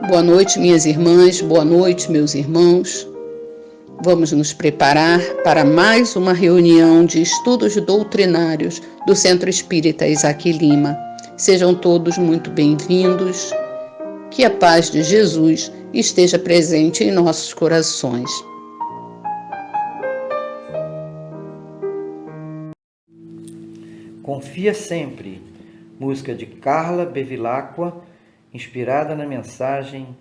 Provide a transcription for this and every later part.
Boa noite, minhas irmãs, boa noite, meus irmãos. Vamos nos preparar para mais uma reunião de estudos doutrinários do Centro Espírita Isaac Lima. Sejam todos muito bem-vindos. Que a paz de Jesus esteja presente em nossos corações. Confia sempre, música de Carla Bevilacqua, inspirada na mensagem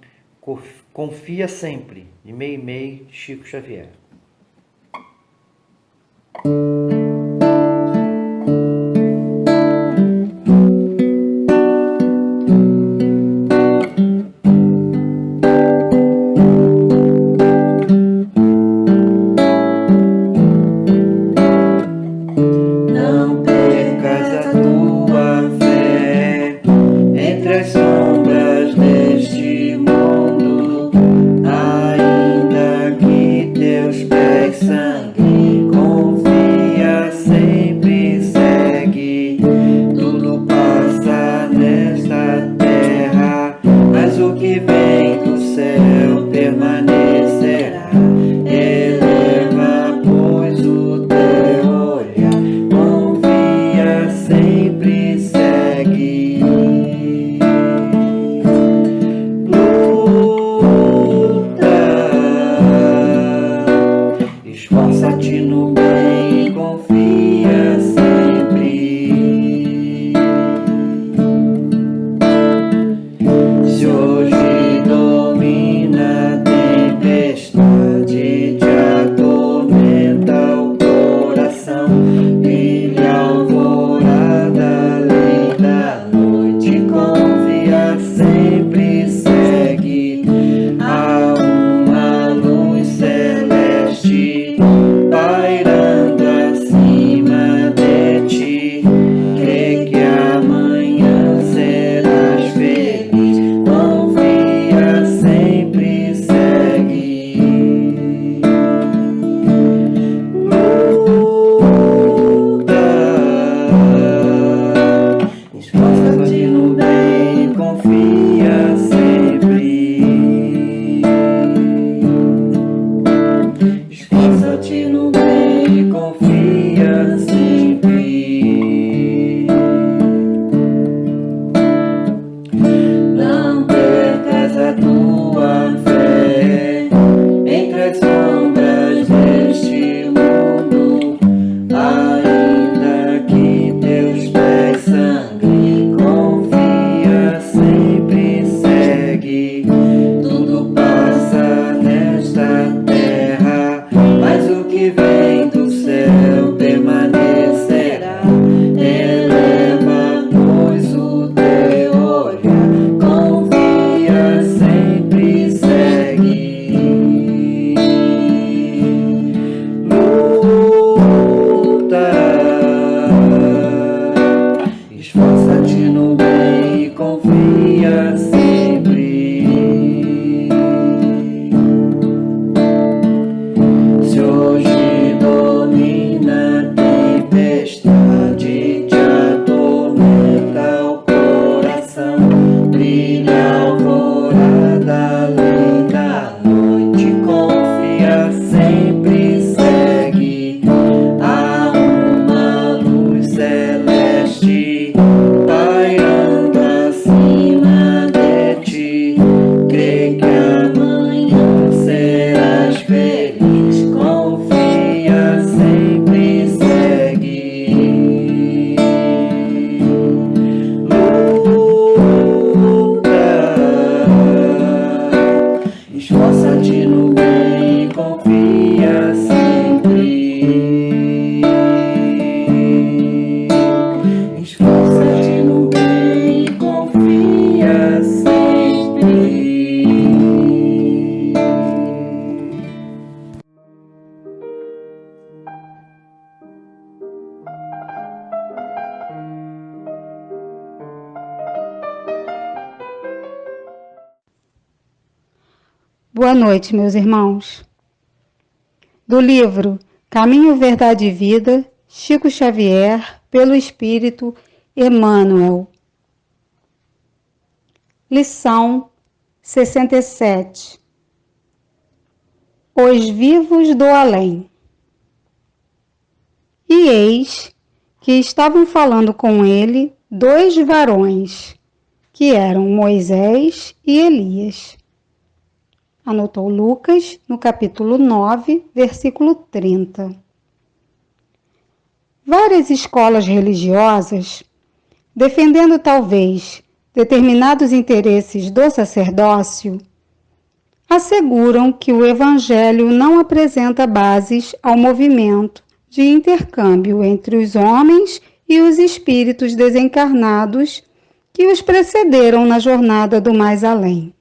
Confia Sempre, de Meimei Chico Xavier. Boa noite, meus irmãos. Do livro Caminho, Verdade e Vida, Chico Xavier, pelo Espírito Emmanuel. Lição 67. Os vivos do além. E eis que estavam falando com ele 2 varões, que eram Moisés e Elias. Anotou Lucas, no capítulo 9, versículo 30. Várias escolas religiosas, defendendo talvez determinados interesses do sacerdócio, asseguram que o Evangelho não apresenta bases ao movimento de intercâmbio entre os homens e os espíritos desencarnados que os precederam na jornada do mais além.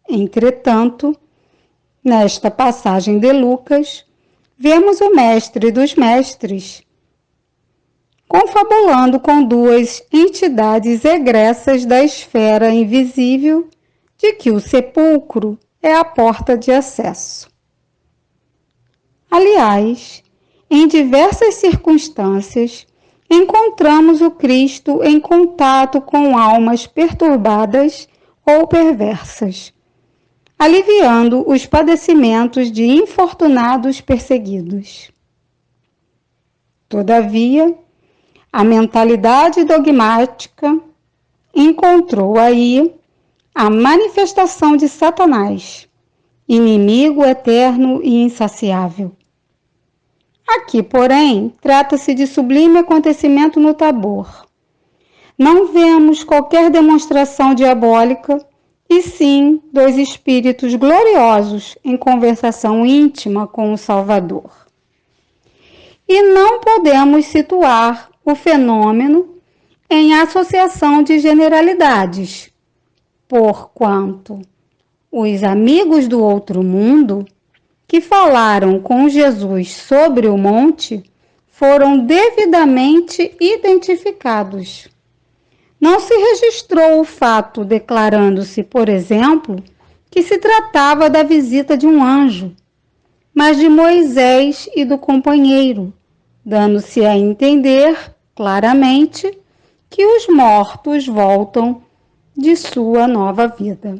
Entretanto, nesta passagem de Lucas, vemos o mestre dos mestres confabulando com 2 entidades egressas da esfera invisível de que o sepulcro é a porta de acesso. Aliás, em diversas circunstâncias, encontramos o Cristo em contato com almas perturbadas ou perversas, aliviando os padecimentos de infortunados perseguidos. Todavia, a mentalidade dogmática encontrou aí a manifestação de Satanás, inimigo eterno e insaciável. Aqui, porém, trata-se de sublime acontecimento no Tabor. Não vemos qualquer demonstração diabólica, e sim 2 espíritos gloriosos em conversação íntima com o Salvador. E não podemos situar o fenômeno em associação de generalidades, porquanto os amigos do outro mundo que falaram com Jesus sobre o monte foram devidamente identificados. Não se registrou o fato declarando-se, por exemplo, que se tratava da visita de um anjo, mas de Moisés e do companheiro, dando-se a entender claramente que os mortos voltam de sua nova vida.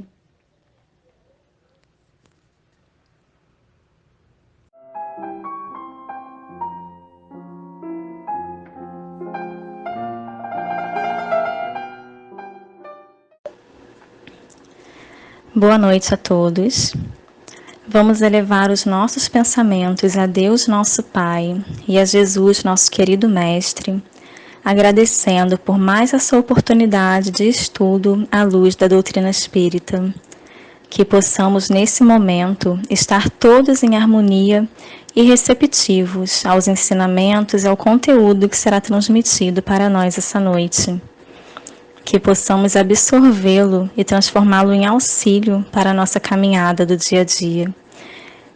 Boa noite a todos. Vamos elevar os nossos pensamentos a Deus, nosso Pai, e a Jesus, nosso querido Mestre, agradecendo por mais essa oportunidade de estudo à luz da doutrina espírita. Que possamos, nesse momento, estar todos em harmonia e receptivos aos ensinamentos e ao conteúdo que será transmitido para nós essa noite. Que possamos absorvê-lo e transformá-lo em auxílio para a nossa caminhada do dia a dia.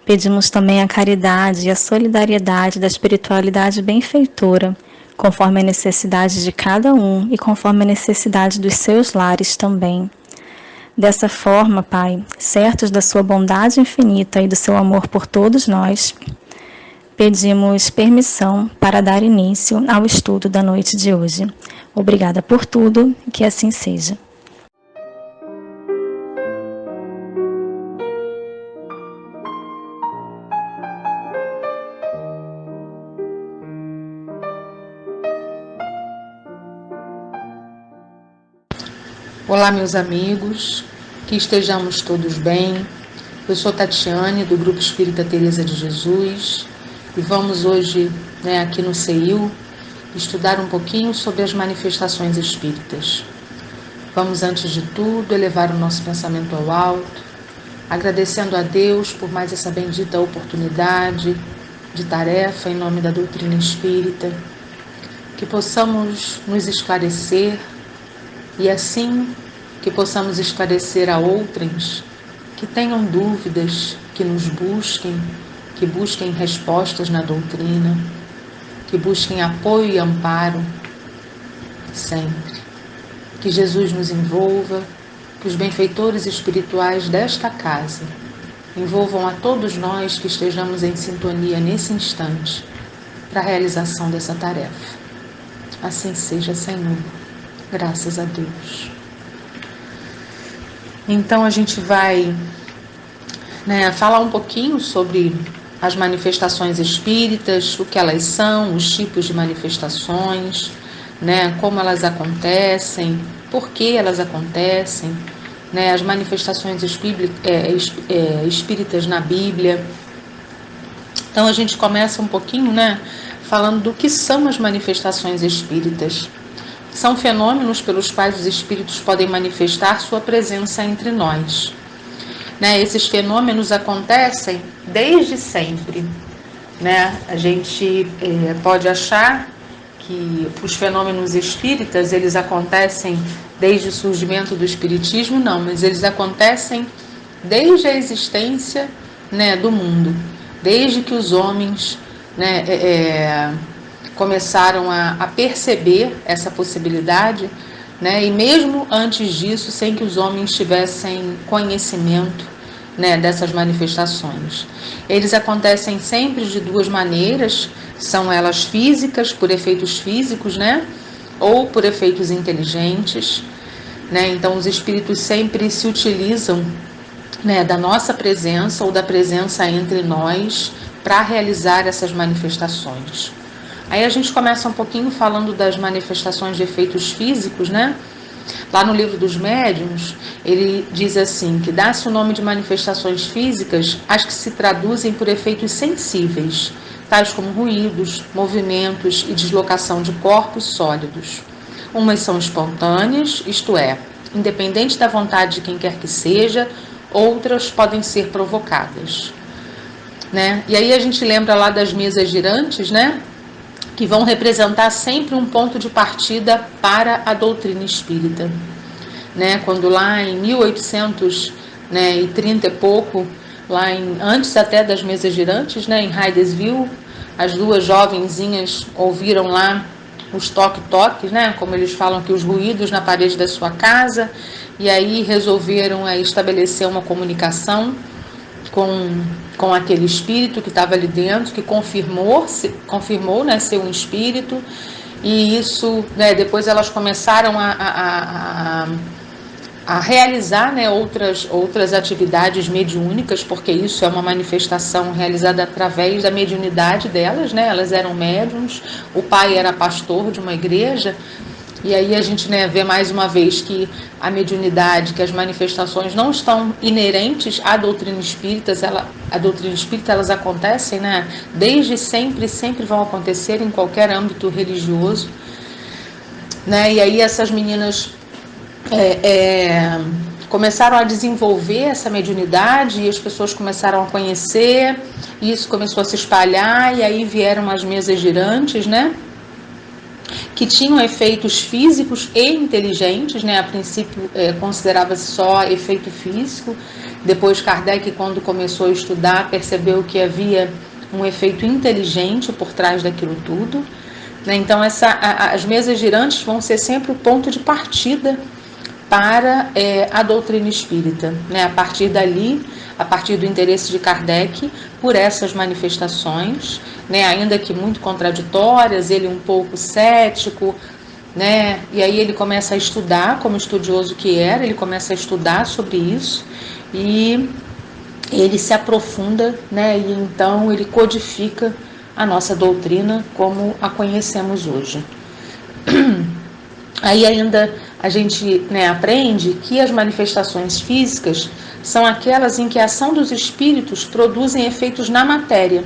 Pedimos também a caridade e a solidariedade da espiritualidade benfeitora, conforme a necessidade de cada um e conforme a necessidade dos seus lares também. Dessa forma, Pai, certos da sua bondade infinita e do seu amor por todos nós, pedimos permissão para dar início ao estudo da noite de hoje. Obrigada por tudo e que assim seja. Olá, meus amigos, que estejamos todos bem. Eu sou Tatiane, do Grupo Espírita Teresa de Jesus, e vamos hoje, aqui no CEIU, estudar um pouquinho sobre as manifestações espíritas. Vamos, antes de tudo, elevar o nosso pensamento ao alto, agradecendo a Deus por mais essa bendita oportunidade de tarefa em nome da doutrina espírita, que possamos nos esclarecer e assim que possamos esclarecer a outrens que tenham dúvidas, que nos busquem, que busquem respostas na doutrina, que busquem apoio e amparo sempre. Que Jesus nos envolva, que os benfeitores espirituais desta casa envolvam a todos nós que estejamos em sintonia nesse instante para a realização dessa tarefa. Assim seja, Senhor. Graças a Deus. Então a gente vai, falar um pouquinho sobre as manifestações espíritas, o que elas são, os tipos de manifestações, como elas acontecem, por que elas acontecem, as manifestações espíritas na Bíblia. Então a gente começa um pouquinho, falando do que são as manifestações espíritas. São fenômenos pelos quais os espíritos podem manifestar sua presença entre nós. Esses fenômenos acontecem desde sempre. A gente pode achar que os fenômenos espíritas eles acontecem desde o surgimento do espiritismo, não, mas eles acontecem desde a existência do mundo, desde que os homens começaram a perceber essa possibilidade, e mesmo antes disso, sem que os homens tivessem conhecimento dessas manifestações. Eles acontecem sempre de duas maneiras, são elas físicas, por efeitos físicos, ou por efeitos inteligentes. Então os espíritos sempre se utilizam da nossa presença ou da presença entre nós para realizar essas manifestações. Aí a gente começa um pouquinho falando das manifestações de efeitos físicos, Lá no livro dos médiuns, ele diz assim, que dá-se o nome de manifestações físicas às que se traduzem por efeitos sensíveis, tais como ruídos, movimentos e deslocação de corpos sólidos. Umas são espontâneas, isto é, independente da vontade de quem quer que seja, outras podem ser provocadas. E aí a gente lembra lá das mesas girantes, que vão representar sempre um ponto de partida para a doutrina espírita. Quando lá em 1830 e pouco, antes até das mesas girantes, em Hydesville, as duas jovenzinhas ouviram lá os toque-toques, como eles falam aqui, os ruídos na parede da sua casa, e aí resolveram estabelecer uma comunicação com aquele espírito que estava ali dentro, que confirmou ser um espírito, e isso, depois elas começaram a realizar outras atividades mediúnicas, porque isso é uma manifestação realizada através da mediunidade delas, elas eram médiums, o pai era pastor de uma igreja. E aí a gente vê mais uma vez que a mediunidade, que as manifestações não estão inerentes à doutrina espírita, elas acontecem desde sempre, sempre vão acontecer em qualquer âmbito religioso. E aí essas meninas começaram a desenvolver essa mediunidade e as pessoas começaram a conhecer, e isso começou a se espalhar, e aí vieram as mesas girantes, que tinham efeitos físicos e inteligentes, A princípio considerava-se só efeito físico. Depois Kardec, quando começou a estudar, percebeu que havia um efeito inteligente por trás daquilo tudo. Então as mesas girantes vão ser sempre o ponto de partida para a doutrina espírita. A partir dali, a partir do interesse de Kardec por essas manifestações, ainda que muito contraditórias, ele um pouco cético, e aí ele começa a estudar, como estudioso que era, ele começa a estudar sobre isso, e ele se aprofunda, e então ele codifica a nossa doutrina como a conhecemos hoje. Aí ainda a gente aprende que as manifestações físicas são aquelas em que a ação dos espíritos produzem efeitos na matéria,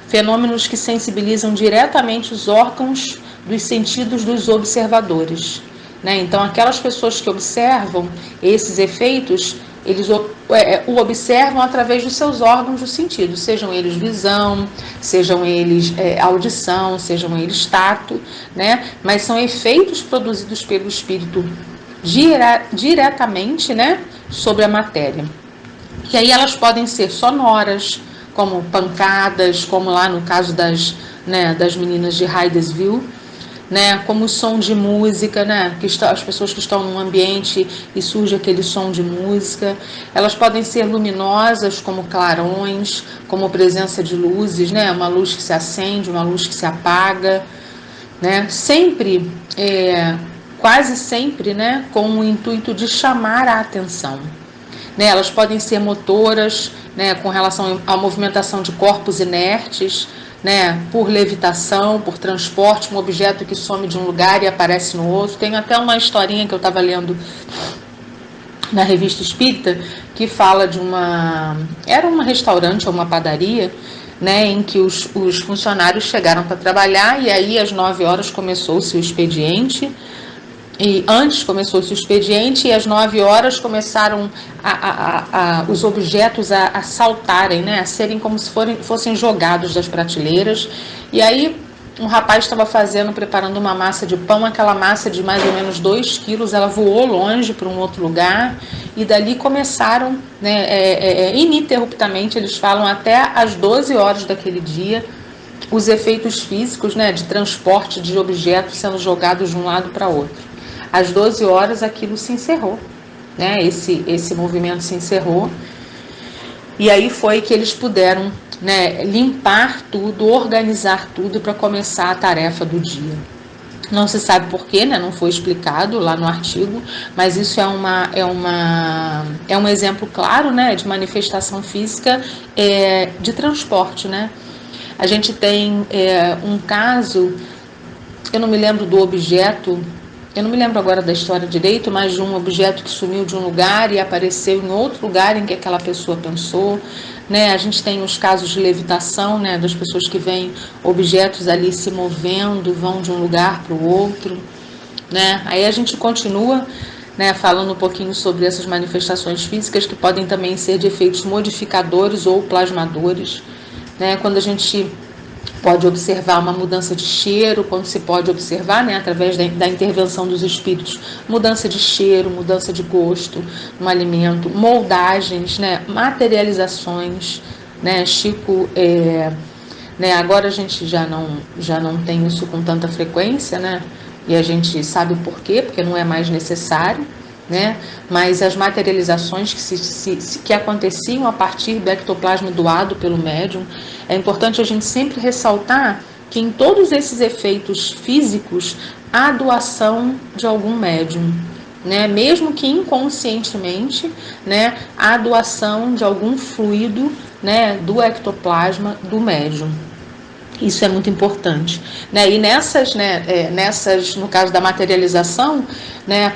fenômenos que sensibilizam diretamente os órgãos dos sentidos dos observadores. Então aquelas pessoas que observam esses efeitos, eles o observam através dos seus órgãos dos sentidos, sejam eles visão, sejam eles audição, sejam eles tato, mas são efeitos produzidos pelo espírito diretamente, sobre a matéria. E aí elas podem ser sonoras, como pancadas, como lá no caso das meninas de Hydesville, como o som de música, que as pessoas que estão num ambiente e surge aquele som de música. Elas podem ser luminosas, como clarões, como presença de luzes, uma luz que se acende, uma luz que se apaga, sempre, quase sempre, com o intuito de chamar a atenção. né? Elas podem ser motoras, né, com relação à movimentação de corpos inertes, né, por levitação, por transporte, um objeto que some de um lugar e aparece no outro. Tem até uma historinha que eu estava lendo na Revista Espírita, que fala de era um restaurante ou uma padaria, né, em que os funcionários chegaram para trabalhar, e aí às 9 horas começou-se o expediente, e antes começou-se o expediente, e às 9 horas começaram os objetos a saltarem, né, a serem como se fossem jogados das prateleiras. E aí um rapaz estava preparando uma massa de pão, aquela massa de mais ou menos 2 quilos, ela voou longe para um outro lugar, e dali começaram, né, ininterruptamente, eles falam, até às 12 horas daquele dia, os efeitos físicos, né, de transporte de objetos sendo jogados de um lado para outro. Às 12 horas aquilo se encerrou, né, esse movimento se encerrou, e aí foi que eles puderam, né, limpar tudo, organizar tudo para começar a tarefa do dia. Não se sabe porquê, né, não foi explicado lá no artigo, mas isso é um exemplo claro, né, de manifestação física de transporte, né. A gente tem um caso, eu não me lembro do objeto, eu não me lembro agora da história direito, mas de um objeto que sumiu de um lugar e apareceu em outro lugar em que aquela pessoa pensou, né? A gente tem os casos de levitação, né, das pessoas que veem objetos ali se movendo, vão de um lugar para o outro, né? Aí a gente continua, né, falando um pouquinho sobre essas manifestações físicas que podem também ser de efeitos modificadores ou plasmadores, né? Quando a gente pode observar uma mudança de cheiro, quando se pode observar, né, através da intervenção dos espíritos, mudança de cheiro, mudança de gosto no alimento, moldagens, né, materializações, né. Chico, né, agora a gente já não tem isso com tanta frequência, né, e a gente sabe o porquê, porque não é mais necessário, né, mas as materializações que aconteciam a partir do ectoplasma doado pelo médium, é importante a gente sempre ressaltar que em todos esses efeitos físicos há doação de algum médium, né, mesmo que inconscientemente, né, há doação de algum fluido, né, do ectoplasma do médium. Isso é muito importante, né? E nessas, no caso da materialização, né,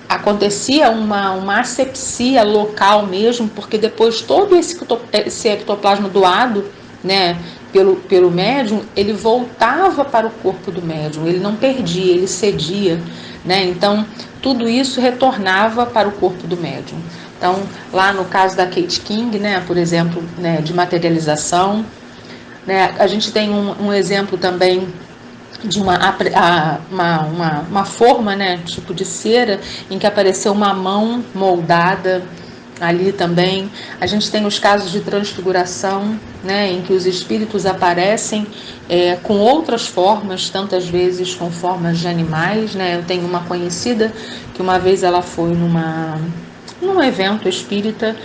acontecia uma asepsia local mesmo, porque depois todo esse ectoplasma doado, né, pelo médium, ele voltava para o corpo do médium, ele não perdia, ele cedia, né? Então tudo isso retornava para o corpo do médium. Então lá no caso da Kate King, né, por exemplo, né, de materialização, né, a gente tem um exemplo também de uma forma, né, tipo de cera, em que apareceu uma mão moldada ali também. A gente tem os casos de transfiguração, né, em que os espíritos aparecem com outras formas, tantas vezes com formas de animais, né. Eu tenho uma conhecida que uma vez ela foi num evento espírita,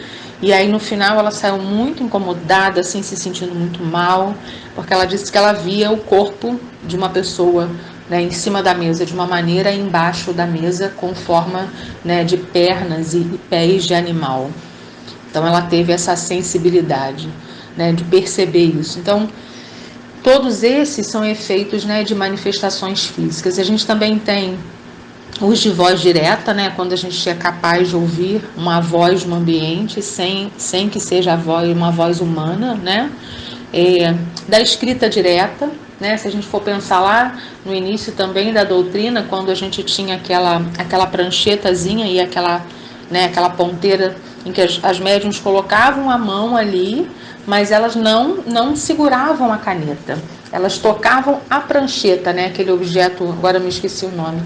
e aí no final ela saiu muito incomodada, assim, se sentindo muito mal, porque ela disse que ela via o corpo de uma pessoa, né, em cima da mesa de uma maneira e embaixo da mesa com forma, né, de pernas e pés de animal. Então ela teve essa sensibilidade, né, de perceber isso. Então todos esses são efeitos, né, de manifestações físicas. A gente também tem os de voz direta, né, quando a gente é capaz de ouvir uma voz no ambiente sem que seja uma voz humana, né, da escrita direta, né, se a gente for pensar lá no início também da doutrina, quando a gente tinha aquela pranchetazinha e aquela ponteira em que as médiuns colocavam a mão ali, mas elas não seguravam a caneta, elas tocavam a prancheta, né, aquele objeto, agora me esqueci o nome,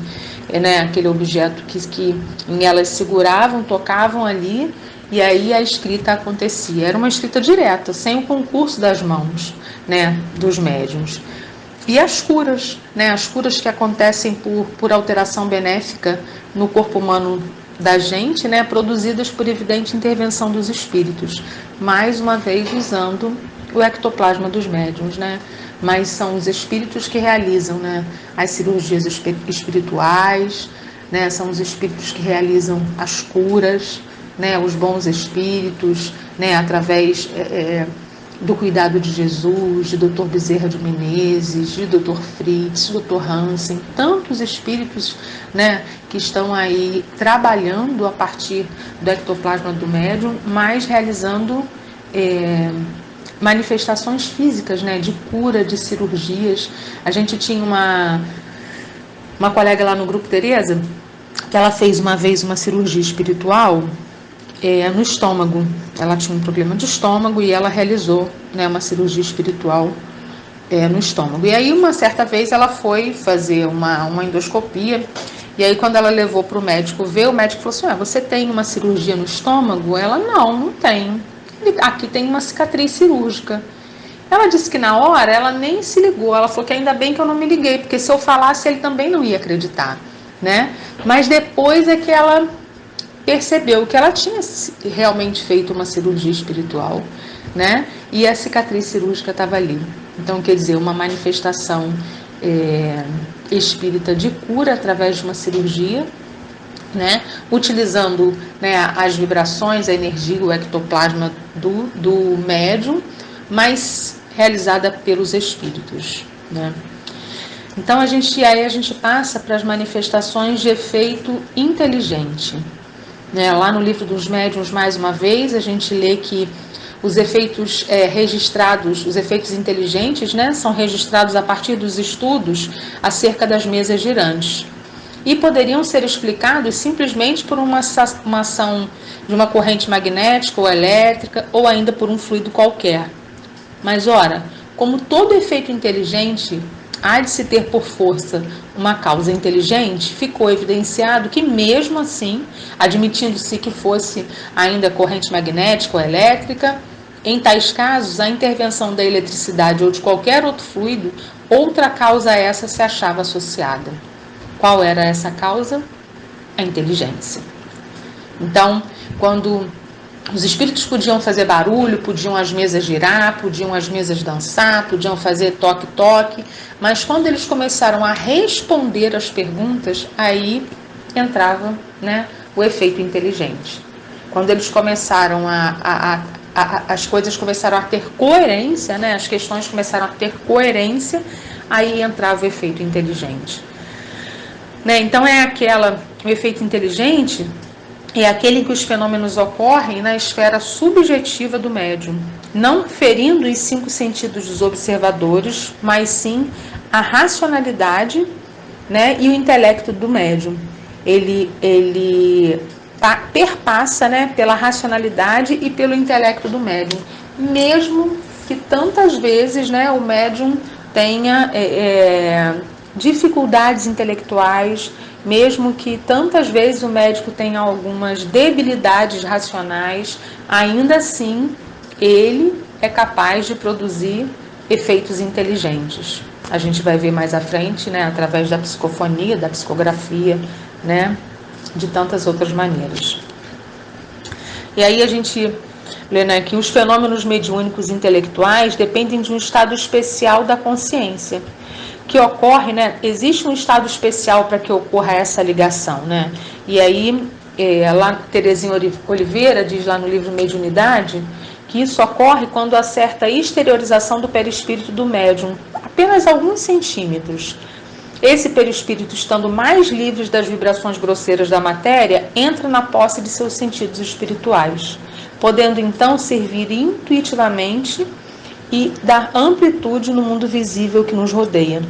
né, aquele objeto que elas seguravam, tocavam ali, e aí a escrita acontecia. Era uma escrita direta, sem o concurso das mãos, né, dos médiuns. E as curas, né, as curas que acontecem por alteração benéfica no corpo humano da gente, né, produzidas por evidente intervenção dos espíritos, mais uma vez usando o ectoplasma dos médiuns, né? Mas são os espíritos que realizam, né, as cirurgias espirituais, né, são os espíritos que realizam as curas, né, os bons espíritos, né, através do cuidado de Jesus, de Dr. Bezerra de Menezes, de Dr. Fritz, Dr. Hansen, tantos espíritos, né, que estão aí trabalhando a partir do ectoplasma do médium, mas realizando manifestações físicas, né, de cura, de cirurgias. A gente tinha uma colega lá no Grupo Tereza, que ela fez uma vez uma cirurgia espiritual no estômago. Ela tinha um problema de estômago e ela realizou, né, uma cirurgia espiritual no estômago. E aí, uma certa vez, ela foi fazer uma endoscopia, e aí, quando ela levou para o médico ver, o médico falou assim: você tem uma cirurgia no estômago? Ela: não tenho. Aqui tem uma cicatriz cirúrgica. Ela disse que na hora ela nem se ligou. Ela falou que ainda bem que eu não me liguei, porque se eu falasse ele também não ia acreditar, né? Mas depois é que ela percebeu que ela tinha realmente feito uma cirurgia espiritual, né? E a cicatriz cirúrgica estava ali. Então, quer dizer, uma manifestação espírita de cura através de uma cirurgia, né? Utilizando, né, as vibrações, a energia, o ectoplasma do médium, mas realizada pelos espíritos, né? Então, aí a gente passa para as manifestações de efeito inteligente. Lá no livro dos médiuns, mais uma vez, a gente lê que os efeitos registrados, os efeitos inteligentes, né, são registrados a partir dos estudos acerca das mesas girantes. E poderiam ser explicados simplesmente por uma ação de uma corrente magnética ou elétrica, ou ainda por um fluido qualquer. Mas, ora, como todo efeito inteligente há de se ter por força uma causa inteligente, ficou evidenciado que, mesmo assim, admitindo-se que fosse ainda corrente magnética ou elétrica, em tais casos, a intervenção da eletricidade ou de qualquer outro fluido, outra causa a essa se achava associada. Qual era essa causa? A inteligência. Então, quando os espíritos podiam fazer barulho, podiam as mesas girar, podiam as mesas dançar, podiam fazer toque-toque, mas quando eles começaram a responder as perguntas, aí entrava, né, o efeito inteligente. Quando eles começaram as coisas começaram a ter coerência, né, as questões começaram a ter coerência, aí entrava o efeito inteligente. Né, então o efeito inteligente é aquele em que os fenômenos ocorrem na esfera subjetiva do médium, não ferindo os 5 sentidos dos observadores, mas sim a racionalidade, né, e o intelecto do médium. Ele perpassa, né, pela racionalidade e pelo intelecto do médium, mesmo que tantas vezes, né, o médium tenha dificuldades intelectuais, mesmo que tantas vezes o médico tenha algumas debilidades racionais, ainda assim ele é capaz de produzir efeitos inteligentes. A gente vai ver mais à frente, né, através da psicofonia, da psicografia, né, de tantas outras maneiras. E aí a gente lê, né, que os fenômenos mediúnicos intelectuais dependem de um estado especial da consciência, que ocorre, né, existe um estado especial para que ocorra essa ligação, né? E aí, lá Terezinha Oliveira diz lá no livro Mediunidade que isso ocorre quando há certa exteriorização do perispírito do médium, apenas alguns centímetros. Esse perispírito, estando mais livre das vibrações grosseiras da matéria, entra na posse de seus sentidos espirituais, podendo então servir intuitivamente e dar amplitude no mundo visível que nos rodeia.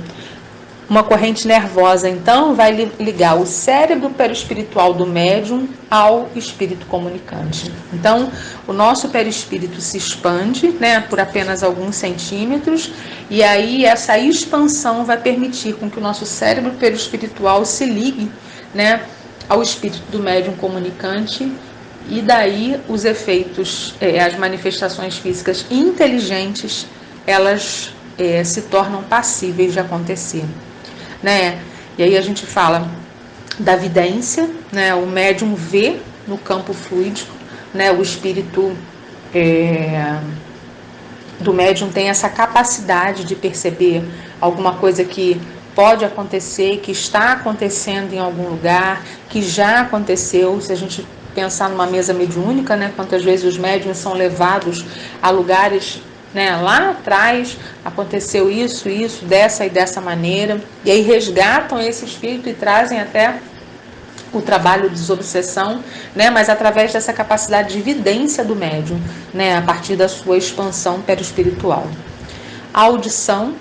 Uma corrente nervosa, então, vai ligar o cérebro perispiritual do médium ao espírito comunicante. Então, o nosso perispírito se expande, né, por apenas alguns centímetros, e aí essa expansão vai permitir com que o nosso cérebro perispiritual se ligue, né, ao espírito do médium comunicante. E daí os efeitos, as manifestações físicas inteligentes, elas se tornam passíveis de acontecer, né? E aí a gente fala da vidência, né? O médium vê no campo fluídico, né? O espírito do médium tem essa capacidade de perceber alguma coisa que pode acontecer, que está acontecendo em algum lugar, que já aconteceu. Se a gente pensar numa mesa mediúnica, né? Quantas vezes os médiuns são levados a lugares, né? Lá atrás aconteceu isso, dessa e dessa maneira, e aí resgatam esse espírito e trazem até o trabalho de desobsessão, né? Mas através dessa capacidade de vidência do médium, né? A partir da sua expansão perispiritual. A audição,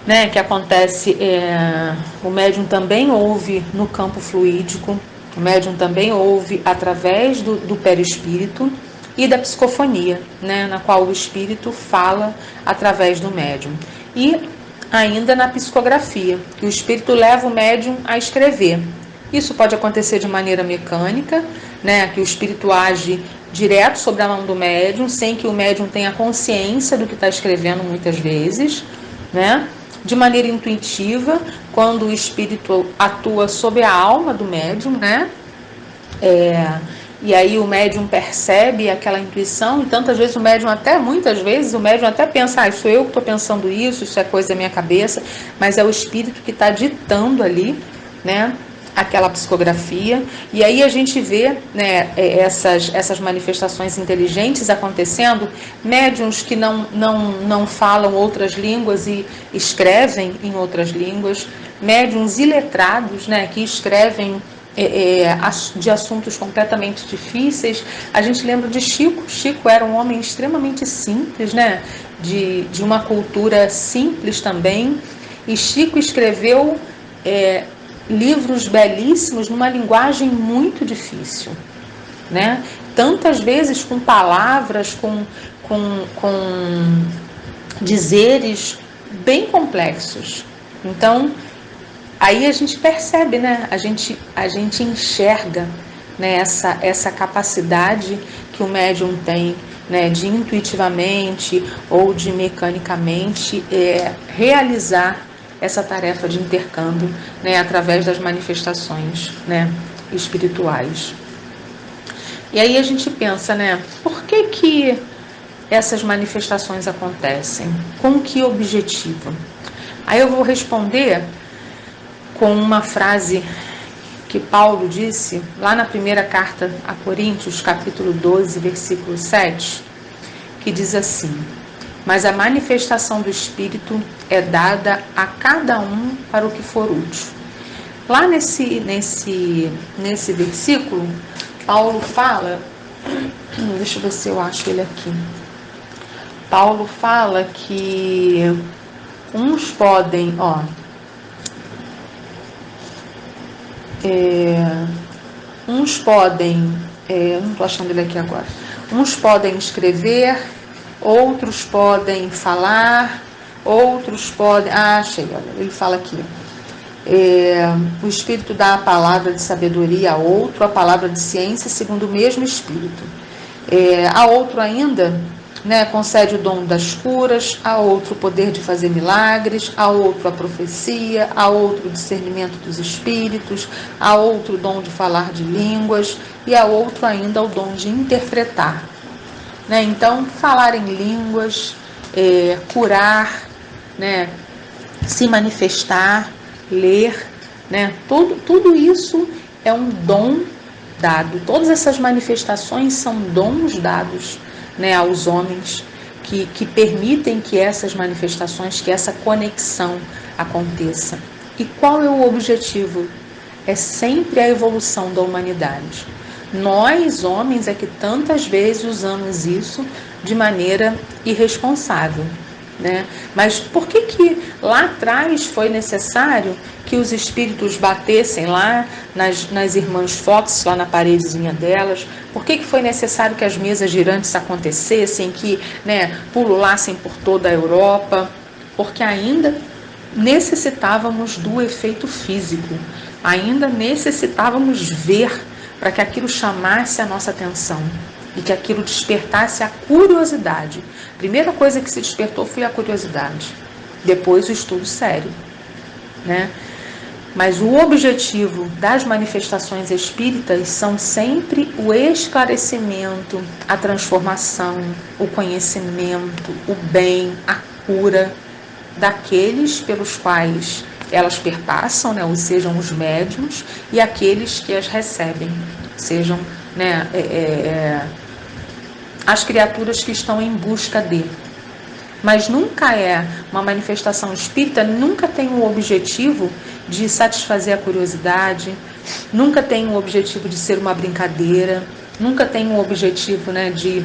né, que acontece, o médium também ouve no campo fluídico, o médium também ouve através do perispírito e da psicofonia, né, na qual o espírito fala através do médium. E ainda na psicografia, que o espírito leva o médium a escrever. Isso pode acontecer de maneira mecânica, né, que o espírito age direto sobre a mão do médium, sem que o médium tenha consciência do que está escrevendo muitas vezes, né? De maneira intuitiva, quando o espírito atua sobre a alma do médium, né? E aí o médium percebe aquela intuição, e tantas vezes muitas vezes o médium até pensa, sou eu que estou pensando isso é coisa da minha cabeça, mas é o espírito que está ditando ali, né? Aquela psicografia, e aí a gente vê, né, essas manifestações inteligentes acontecendo, médiuns que não falam outras línguas e escrevem em outras línguas, médiuns iletrados, né, que escrevem de assuntos completamente difíceis. A gente lembra de Chico. Chico era um homem extremamente simples, né, de uma cultura simples também, e Chico escreveu livros belíssimos numa linguagem muito difícil, né? Tantas vezes com palavras, com dizeres bem complexos. Então, aí a gente percebe, né? A gente enxerga, né, essa capacidade que o médium tem, né, de intuitivamente ou de mecanicamente realizar essa tarefa de intercâmbio, né, através das manifestações, né, espirituais. E aí a gente pensa, né, por que essas manifestações acontecem? Com que objetivo? Aí eu vou responder com uma frase que Paulo disse lá na primeira carta a Coríntios, capítulo 12, versículo 7, que diz assim: mas a manifestação do Espírito é dada a cada um para o que for útil. Lá nesse versículo, Paulo fala, deixa eu ver se eu acho ele aqui. Paulo fala que uns podem, não estou achando ele aqui agora. Uns podem escrever, outros podem falar, outros podem... achei, olha, ele fala aqui. O Espírito dá a palavra de sabedoria a outro, a palavra de ciência, segundo o mesmo Espírito. A outro ainda, né, concede o dom das curas, a outro o poder de fazer milagres, a outro a profecia, a outro o discernimento dos espíritos, a outro o dom de falar de línguas, e a outro ainda o dom de interpretar. Né? Então, falar em línguas, curar, né? Se manifestar, ler, né? Tudo isso é um dom dado. Todas essas manifestações são dons dados, né, aos homens que permitem que essas manifestações, que essa conexão aconteça. E qual é o objetivo? É sempre a evolução da humanidade. Nós, homens, é que tantas vezes usamos isso de maneira irresponsável, né? Mas por que lá atrás foi necessário que os espíritos batessem lá nas irmãs Fox, lá na paredezinha delas? Por que foi necessário que as mesas girantes acontecessem, que, né, pululassem por toda a Europa? Porque ainda necessitávamos do efeito físico, ainda necessitávamos ver para que aquilo chamasse a nossa atenção e que aquilo despertasse a curiosidade. A primeira coisa que se despertou foi a curiosidade, depois o estudo sério, né? Mas o objetivo das manifestações espíritas são sempre o esclarecimento, a transformação, o conhecimento, o bem, a cura daqueles pelos quais elas perpassam, né, ou sejam os médiuns, e aqueles que as recebem, sejam, né, as criaturas que estão em busca de. Mas nunca uma manifestação espírita, nunca tem o objetivo de satisfazer a curiosidade, nunca tem o objetivo de ser uma brincadeira, nunca tem o objetivo, né, de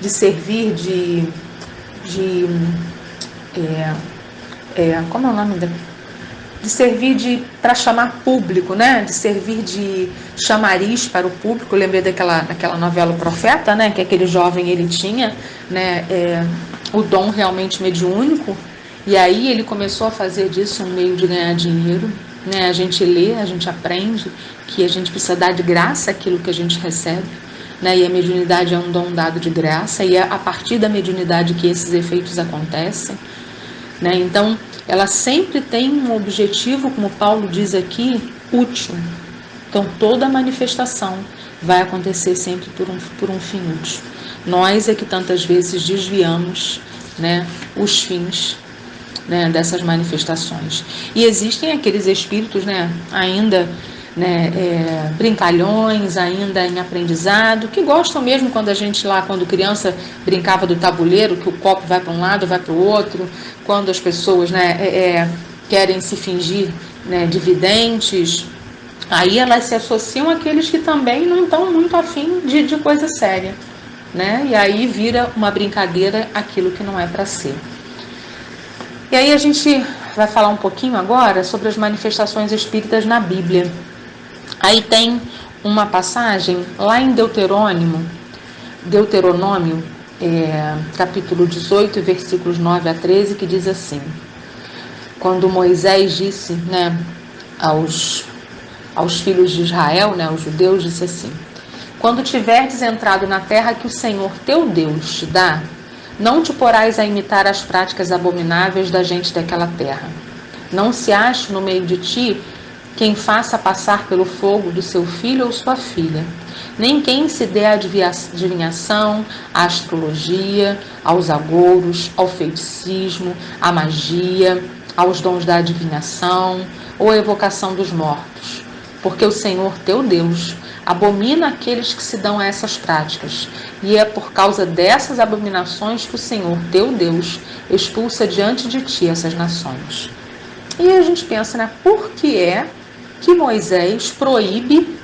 servir como é o nome de servir para chamar público, né? De servir de chamariz para o público. Eu lembrei daquela novela O Profeta, né? Que aquele jovem, ele tinha, né, o dom realmente mediúnico, e aí ele começou a fazer disso um meio de ganhar dinheiro, né? A gente lê, a gente aprende que a gente precisa dar de graça aquilo que a gente recebe, né? E a mediunidade é um dom dado de graça, e é a partir da mediunidade que esses efeitos acontecem, né? Então, ela sempre tem um objetivo, como Paulo diz aqui, útil. Então, toda manifestação vai acontecer sempre por um fim útil. Nós é que tantas vezes desviamos, né, os fins, né, dessas manifestações. E existem aqueles espíritos, né, ainda, né, brincalhões, ainda em aprendizado, que gostam mesmo quando a gente lá, quando criança, brincava do tabuleiro, que o copo vai para um lado, vai para o outro, quando as pessoas, né, querem se fingir, né, de videntes, aí elas se associam àqueles que também não estão muito afim de coisa séria, né, e aí vira uma brincadeira aquilo que não é para ser. E aí a gente vai falar um pouquinho agora sobre as manifestações espíritas na Bíblia. Aí tem uma passagem lá em Deuteronômio, capítulo 18, versículos 9 a 13, que diz assim: quando Moisés disse, né, aos filhos de Israel, né, aos judeus, disse assim: quando tiverdes entrado na terra que o Senhor teu Deus te dá, não te porás a imitar as práticas abomináveis da gente daquela terra. Não se ache no meio de ti quem faça passar pelo fogo do seu filho ou sua filha, nem quem se dê à adivinhação, à astrologia, aos agouros, ao feiticismo, à magia, aos dons da adivinhação ou à evocação dos mortos, porque o Senhor teu Deus abomina aqueles que se dão a essas práticas, e é por causa dessas abominações que o Senhor teu Deus expulsa diante de ti essas nações. E a gente pensa, né, por que é que Moisés proíbe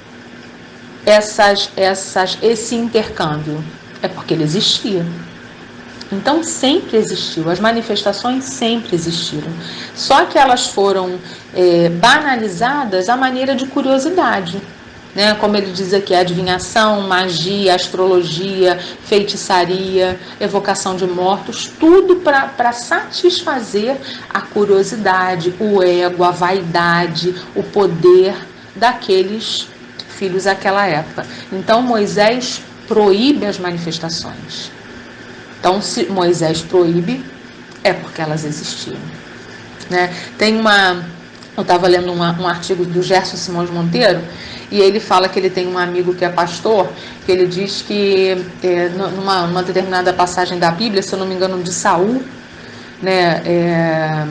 esse intercâmbio? É porque ele existia. Então sempre existiu, as manifestações sempre existiram. Só que elas foram banalizadas à maneira de curiosidade, né? Como ele diz aqui, adivinhação, magia, astrologia, feitiçaria, evocação de mortos, tudo para satisfazer a curiosidade, o ego, a vaidade, o poder daqueles filhos daquela época. Então Moisés proíbe as manifestações. Então, se Moisés proíbe, é porque elas existiam, né? Eu estava lendo um artigo do Gerson Simões Monteiro, e ele fala que ele tem um amigo que é pastor, que ele diz que numa determinada passagem da Bíblia, se eu não me engano, de Saul, né,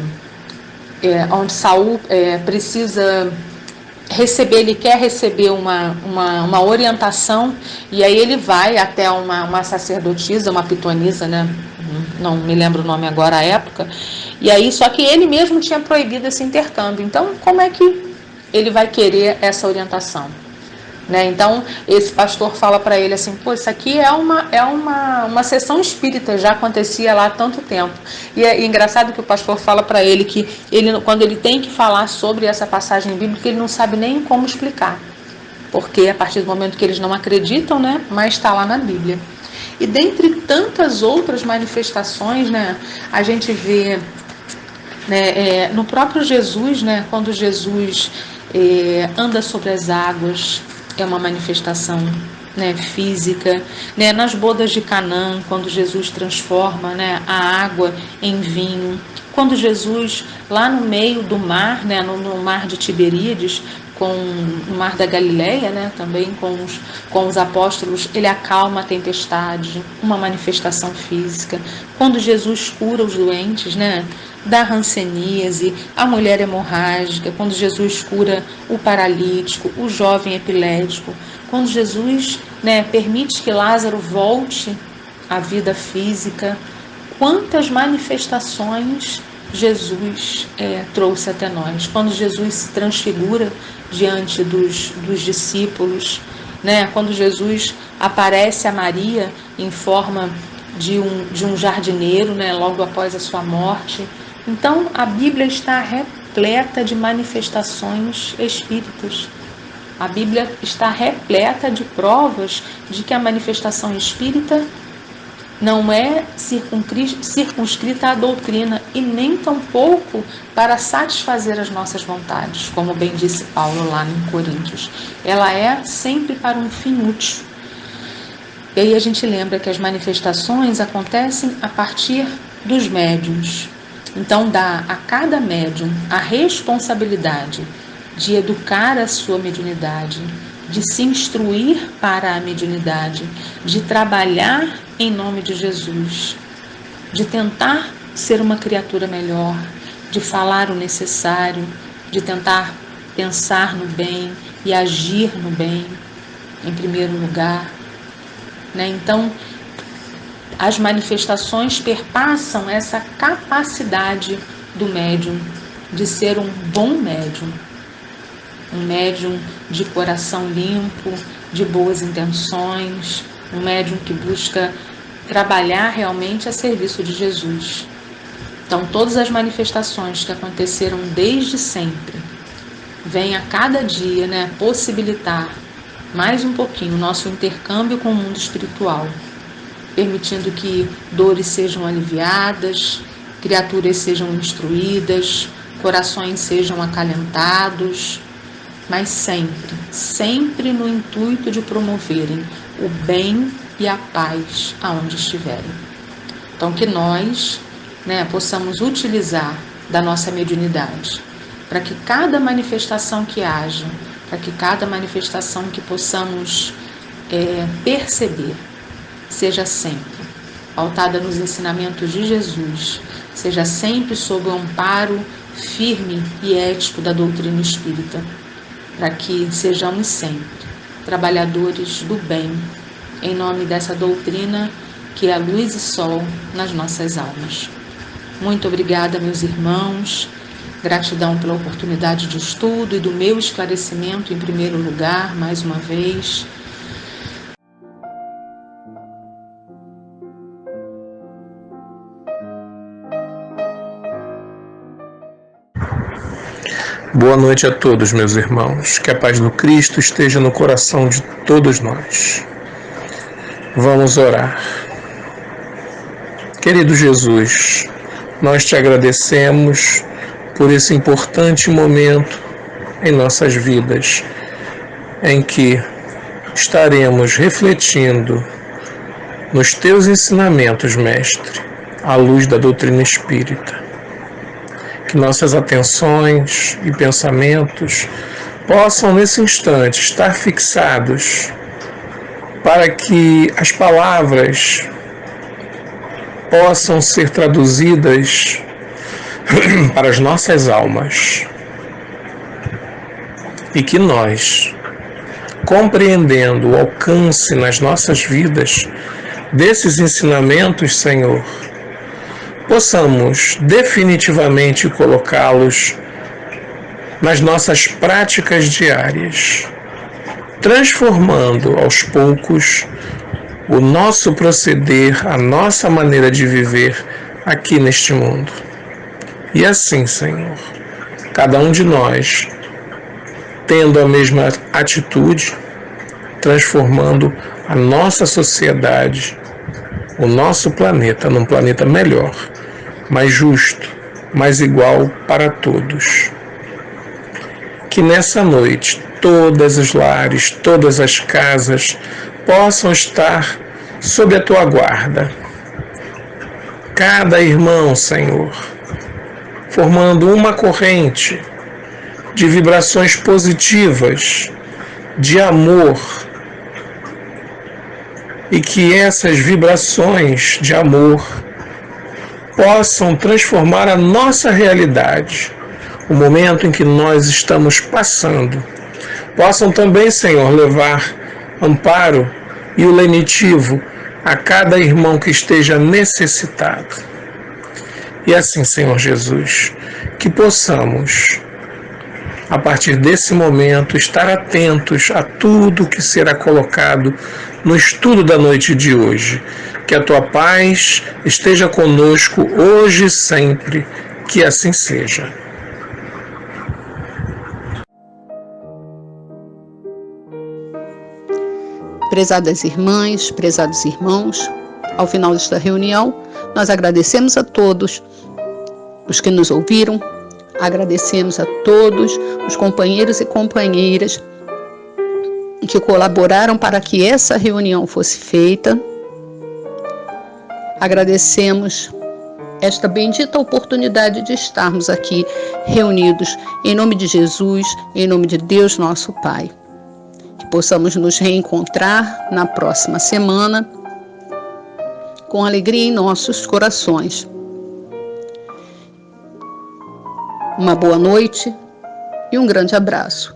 onde Saul precisa receber, ele quer receber uma orientação, e aí ele vai até uma sacerdotisa, uma pitonisa, né? Não me lembro o nome agora, a época, e aí, só que ele mesmo tinha proibido esse intercâmbio. Então, como é que ele vai querer essa orientação, né? Então, esse pastor fala para ele assim: pô, isso aqui é uma sessão espírita, já acontecia lá há tanto tempo. E é engraçado que o pastor fala para ele que quando ele tem que falar sobre essa passagem bíblica, ele não sabe nem como explicar, porque a partir do momento que eles não acreditam, né, mas está lá na Bíblia. E dentre tantas outras manifestações, né, a gente vê, né, no próprio Jesus, né, quando Jesus anda sobre as águas, é uma manifestação, né, física, né, nas bodas de Canaã, quando Jesus transforma, né, a água em vinho, Quando Jesus, lá no meio do mar, né, no mar de Tiberíades, no mar da Galileia, né, também com os apóstolos, ele acalma a tempestade, uma manifestação física. Quando Jesus cura os doentes, né, da hanseníase, a mulher hemorrágica, quando Jesus cura o paralítico, o jovem epilético, quando Jesus, né, permite que Lázaro volte à vida física, quantas manifestações Jesus trouxe até nós. Quando Jesus se transfigura diante dos discípulos, né? Quando Jesus aparece a Maria em forma de um jardineiro, né? Logo após a sua morte. Então, a Bíblia está repleta de manifestações espíritas. A Bíblia está repleta de provas de que a manifestação espírita não é circunscrita à doutrina e nem tampouco para satisfazer as nossas vontades, como bem disse Paulo lá em Coríntios. Ela é sempre para um fim útil. E aí a gente lembra que as manifestações acontecem a partir dos médiuns. Então dá a cada médium a responsabilidade de educar a sua mediunidade, de se instruir para a mediunidade, de trabalhar em nome de Jesus, de tentar ser uma criatura melhor, de falar o necessário, de tentar pensar no bem e agir no bem, em primeiro lugar, né? Então, as manifestações perpassam essa capacidade do médium de ser um bom médium, um médium de coração limpo, de boas intenções, um médium que busca trabalhar realmente a serviço de Jesus. Então, todas as manifestações que aconteceram desde sempre vêm a cada dia, né, possibilitar mais um pouquinho o nosso intercâmbio com o mundo espiritual, permitindo que dores sejam aliviadas, criaturas sejam instruídas, corações sejam acalentados, mas sempre no intuito de promoverem o bem e a paz aonde estiverem. Então, que nós, né, possamos utilizar da nossa mediunidade para que cada manifestação que haja, para que cada manifestação que possamos perceber, seja sempre pautada nos ensinamentos de Jesus, seja sempre sob o amparo firme e ético da doutrina espírita, para que sejamos sempre trabalhadores do bem, em nome dessa doutrina que é a luz e sol nas nossas almas. Muito obrigada, meus irmãos, gratidão pela oportunidade de estudo e do meu esclarecimento em primeiro lugar, mais uma vez. Boa noite a todos, meus irmãos. Que a paz do Cristo esteja no coração de todos nós. Vamos orar. Querido Jesus, nós te agradecemos por esse importante momento em nossas vidas, em que estaremos refletindo nos teus ensinamentos, Mestre, à luz da doutrina espírita. Que nossas atenções e pensamentos possam, nesse instante, estar fixados para que as palavras possam ser traduzidas para as nossas almas. E que nós, compreendendo o alcance nas nossas vidas desses ensinamentos, Senhor, possamos definitivamente colocá-los nas nossas práticas diárias, transformando aos poucos o nosso proceder, a nossa maneira de viver aqui neste mundo. E assim, Senhor, cada um de nós tendo a mesma atitude, transformando a nossa sociedade, o nosso planeta, num planeta melhor, mais justo, mais igual para todos. Que nessa noite todas as lares, todas as casas possam estar sob a tua guarda. Cada irmão, Senhor, formando uma corrente de vibrações positivas, de amor, e que essas vibrações de amor possam transformar a nossa realidade, o momento em que nós estamos passando. Possam também, Senhor, levar amparo e o lenitivo a cada irmão que esteja necessitado. E assim, Senhor Jesus, que possamos, a partir desse momento, estar atentos a tudo que será colocado no estudo da noite de hoje. Que a tua paz esteja conosco hoje e sempre, que assim seja. Prezadas irmãs, prezados irmãos, ao final desta reunião, nós agradecemos a todos os que nos ouviram, agradecemos a todos os companheiros e companheiras que colaboraram para que essa reunião fosse feita. Agradecemos esta bendita oportunidade de estarmos aqui reunidos em nome de Jesus, em nome de Deus nosso Pai. Que possamos nos reencontrar na próxima semana com alegria em nossos corações. Uma boa noite e um grande abraço.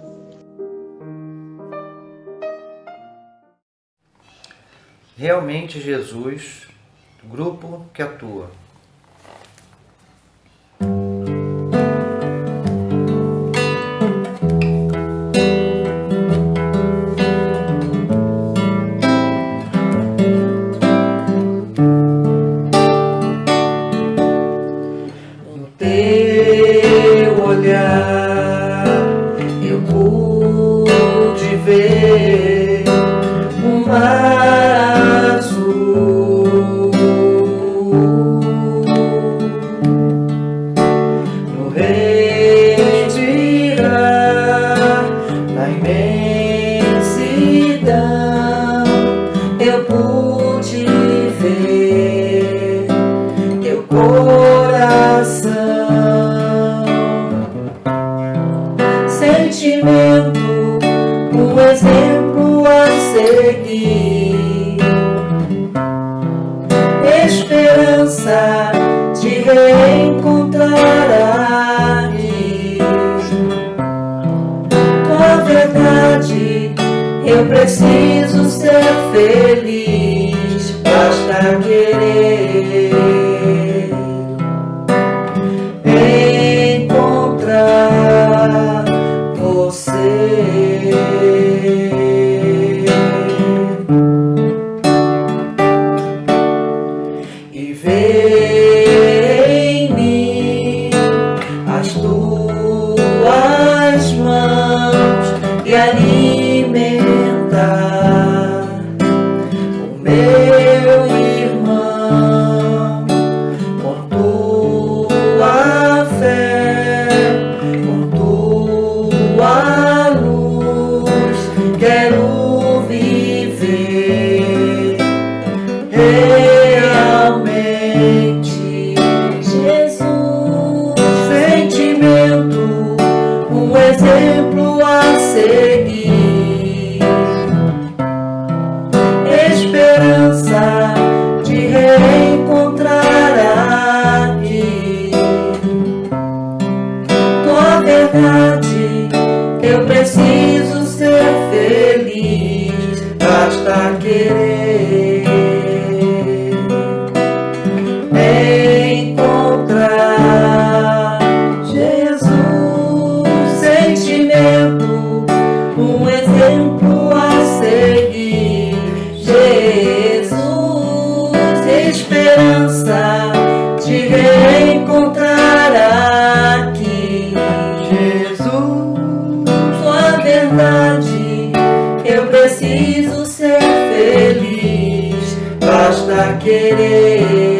Realmente Jesus, grupo que atua. Eu preciso ser feliz, basta querer encontrar você. E ver em mim as tuas mãos e alimentar o meu irmão com tua fé, com tua luz. Quero viver realmente, Jesus, sentimento, um exemplo a seguir, esperança de reencontrar aqui tua verdade. Eu preciso ser feliz, basta querer encontrar Jesus, sentimento, um exemplo a seguir, Jesus, esperança de reencontrar aqui, Jesus, tua verdade. Eu preciso ser feliz, basta querer